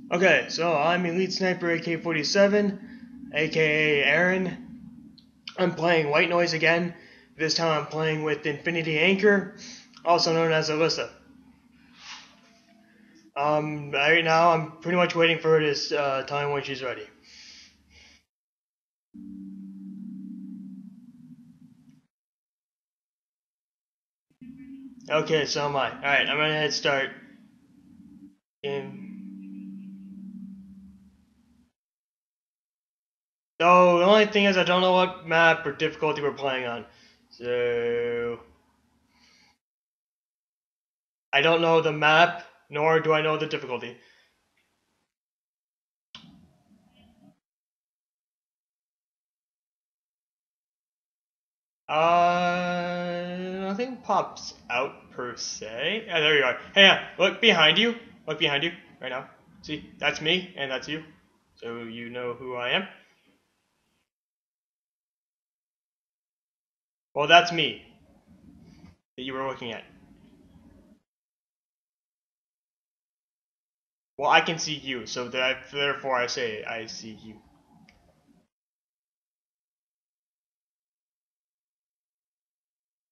Okay, so I'm Elite Sniper AK-47, aka Aaron. I'm playing White Noise again. This time I'm playing with Infinity Anchor, also known as Alyssa. Right now I'm pretty much waiting for her to tell me when she's ready. Okay, so am I. Alright, I'm gonna hit start. So the only thing is I don't know what map or difficulty we're playing on. So I don't know the map, nor do I know the difficulty. Nothing pops out per se. Yeah, there you are. Hey, look behind you. Look behind you right now. See, that's me and that's you. So you know who I am. Well, that's me that you were looking at. Well, I can see you, so therefore I say I see you.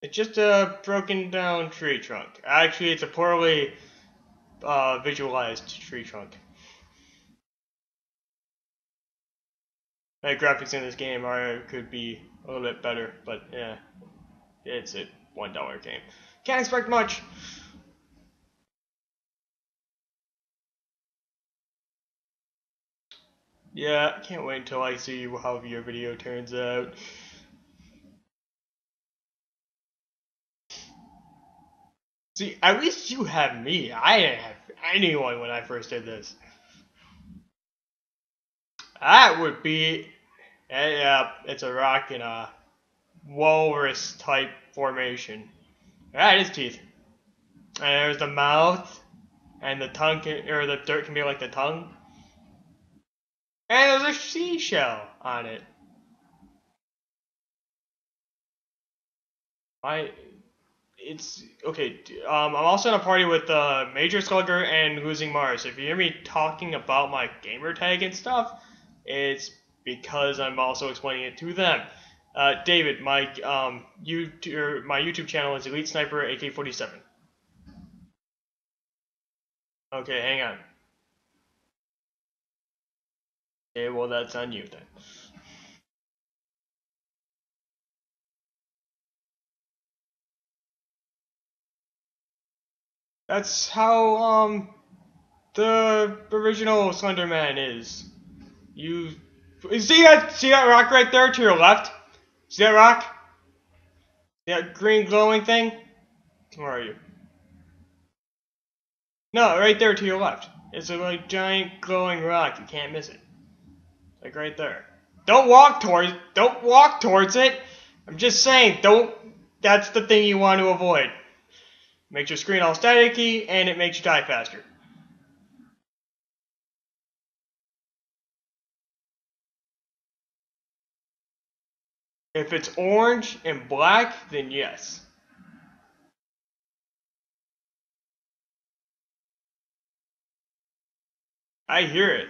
It's just a broken down tree trunk. Actually, it's a poorly visualized tree trunk. The graphics in this game could be a little bit better, but yeah, it's a $1 game. Can't expect much. Yeah, I can't wait until I see how your video turns out. See, at least you have me. I didn't have anyone when I first did this. That would be... Yeah, it's a rock in a walrus type formation. That is teeth. And there's the mouth, and the tongue, or the dirt can be like the tongue. And there's a seashell on it. It's okay. I'm also in a party with Major Slugger and Losing Mars. If you hear me talking about my gamer tag and stuff, it's because I'm also explaining it to them. David, my YouTube channel is Elite Sniper AK-47. Okay, hang on. Okay, well that's on you then. That's how the original Slenderman is. You see that rock right there to your left? See that rock? That green glowing thing? Where are you? No, right there to your left. It's a like giant glowing rock. You can't miss it. Like right there. Don't walk towards it. I'm just saying, don't. That's the thing you want to avoid. Makes your screen all staticky and it makes you die faster. If it's orange and black, then yes. I hear it.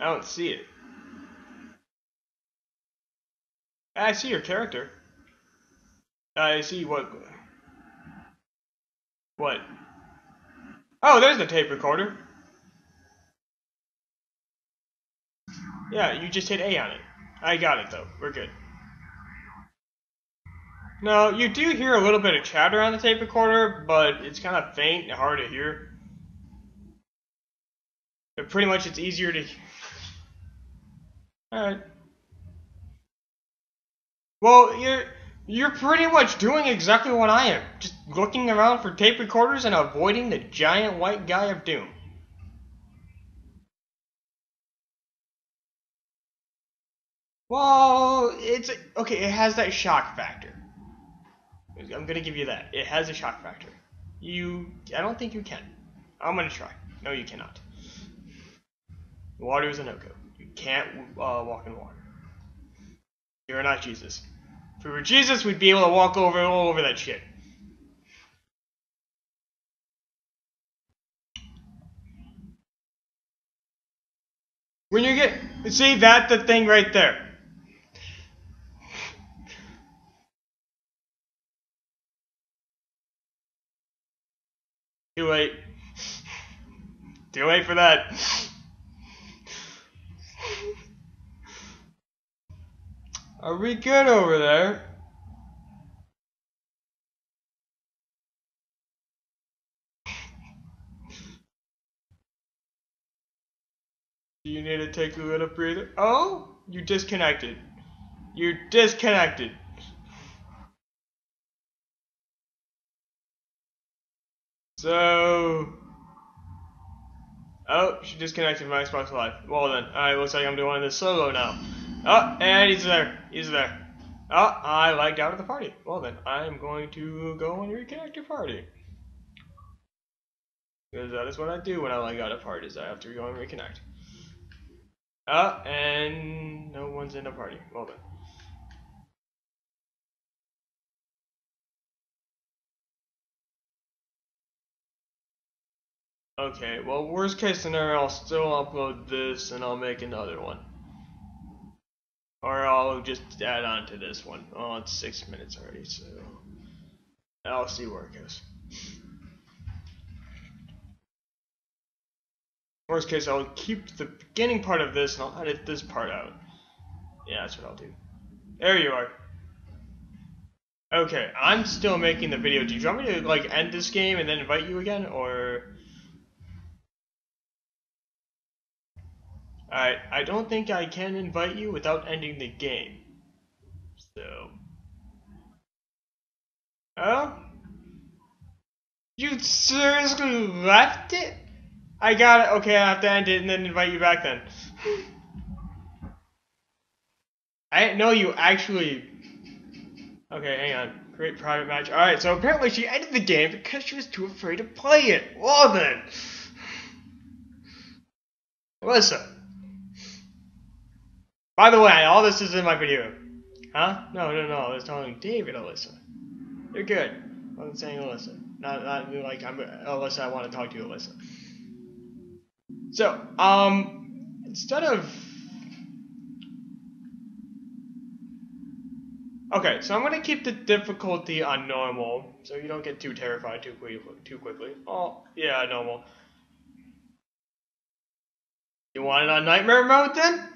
I don't see it. I see your character. I see what. What? Oh, there's the tape recorder. Yeah, you just hit A on it. I got it though. We're good. No, you do hear a little bit of chatter on the tape recorder, but it's kind of faint and hard to hear. But pretty much it's easier to... Alright. Well, you're pretty much doing exactly what I am. Just looking around for tape recorders and avoiding the giant white guy of doom. Well, it's... Okay, it has that shock factor. I'm gonna give you that. It has a shock factor. I don't think you can. I'm gonna try. No, you cannot. Water is a no-go. You can't walk in water. You're not Jesus. If we were Jesus, we'd be able to walk all over that shit. When you get, see that the thing right there. Too late. Too late for that. Are we good over there? Do you need to take a little breather? Oh, you disconnected. You disconnected. So, oh, she disconnected from Xbox Live. Well then, alright, looks like I'm doing this solo now. Oh, and he's there. He's there. Oh, I lagged out of the party. Well then, I'm going to go and reconnect your party. Because that is what I do when I lag out of parties. I have to go and reconnect. Oh, and no one's in the party. Well then. Okay, well, worst case scenario, I'll still upload this and I'll make another one. Or I'll just add on to this one. Oh, it's 6 minutes already, so I'll see where it goes. Worst case, I'll keep the beginning part of this and I'll edit this part out. Yeah, that's what I'll do. There you are. Okay, I'm still making the video. Do you want me to like end this game and then invite you again, or? Alright, I don't think I can invite you without ending the game. So. Oh? You seriously left it? I got it. Okay, I have to end it and then invite you back then. I didn't know you actually. Okay, hang on. Create private match. Alright, so apparently she ended the game because she was too afraid to play it. Well then. Alyssa. By the way, all this is in my video. Huh? No, I was telling David Alyssa. You're good. I wasn't saying Alyssa. Not like I'm Alyssa, I want to talk to you, Alyssa. So, instead of... Okay, so I'm going to keep the difficulty on normal, so you don't get too terrified too quickly. Oh, yeah, normal. You want it on nightmare mode then?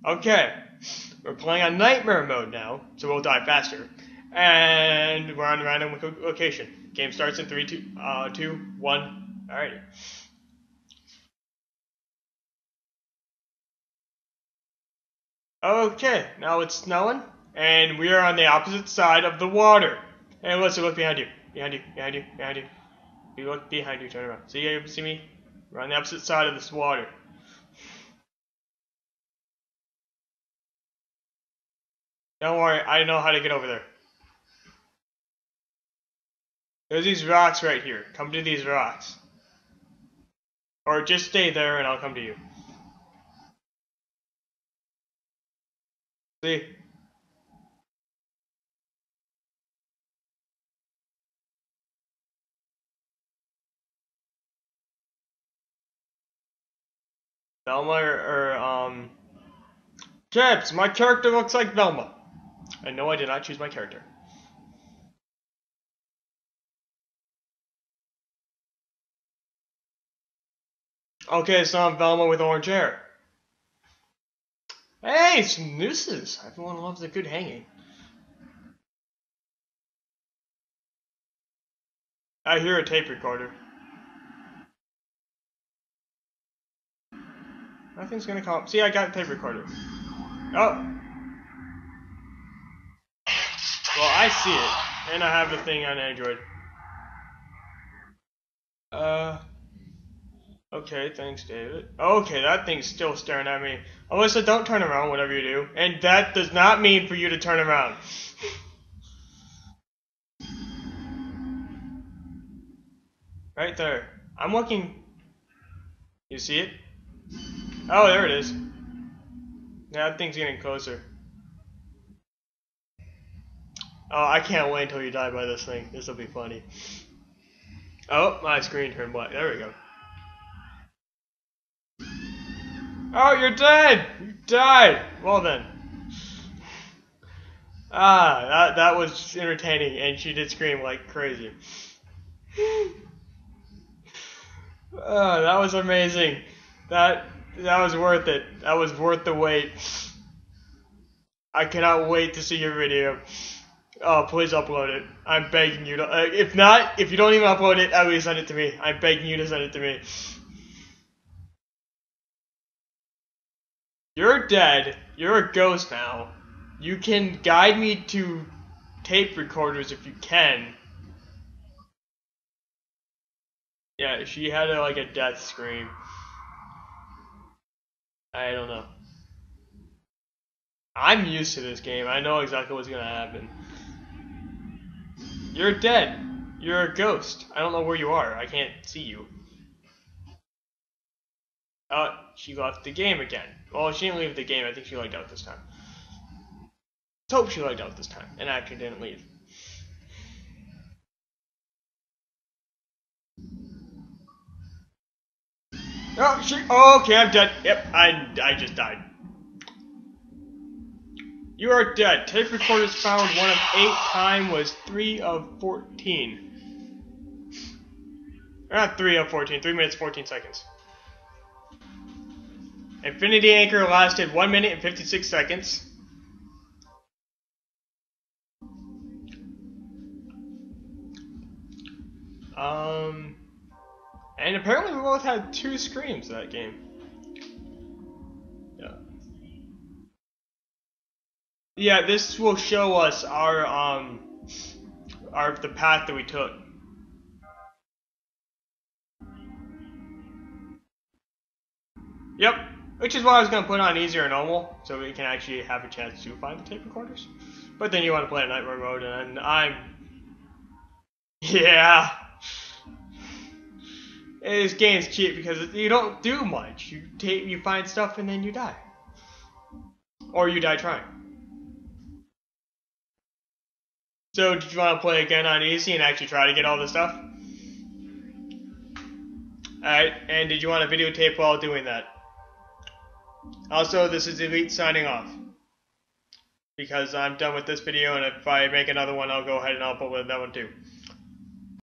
Okay, we're playing on nightmare mode now, so we'll die faster. And we're on random location. Game starts in 3, 2, 1. Alrighty. Okay, now it's snowing, and we are on the opposite side of the water. Hey, listen, look behind you. Behind you, behind you, behind you. You look behind you, turn around. See me? We're on the opposite side of this water. Don't worry, I know how to get over there. There's these rocks right here. Come to these rocks. Or just stay there and I'll come to you. See? Velma or Jebs, my character looks like Velma. And no, I did not choose my character. Okay, so I'm Velma with orange hair. Hey, some nooses. Everyone loves a good hanging. I hear a tape recorder. Nothing's gonna come up. See, I got a tape recorder. Oh. Well, I see it. And I have the thing on Android. Okay, thanks, David. Okay, that thing's still staring at me. Alyssa, don't turn around, whatever you do. And that does not mean for you to turn around. Right there. I'm looking. You see it? Oh, there it is. Yeah, that thing's getting closer. Oh, I can't wait until you die by this thing. This will be funny. Oh, my screen turned black. There we go. Oh, you're dead! You died! Well then. That was entertaining, and she did scream like crazy. That was amazing. That was worth it. That was worth the wait. I cannot wait to see your video. Oh, please upload it. I'm begging you to. If not, if you don't even upload it, at least send it to me. I'm begging you to send it to me. You're dead. You're a ghost now. You can guide me to tape recorders if you can. Yeah, she had like a death scream. I don't know. I'm used to this game. I know exactly what's gonna happen. You're dead. You're a ghost. I don't know where you are. I can't see you. She left the game again. Well, she didn't leave the game. I think she logged out this time. Let's hope she logged out this time and actually didn't leave. Oh, okay, I'm dead. Yep, I just died. You are dead. Tape recorders found 1 of 8. Time was 3 of 14. Not 3 of 14. 3 minutes 14 seconds. Infinity Anchor lasted 1 minute and 56 seconds. And apparently we both had 2 screams that game. Yeah. Yeah, this will show us our the path that we took. Yep. Which is why I was gonna put on easier and normal, so we can actually have a chance to find the tape recorders. But then you want to play a nightmare mode, and yeah. This game's cheap because you don't do much. You find stuff and then you die, or you die trying. So did you want to play again on easy and actually try to get all the stuff? Alright, and did you want to videotape while doing that? Also, this is Elite signing off. Because I'm done with this video, and if I make another one, I'll go ahead and I'll upload that one too.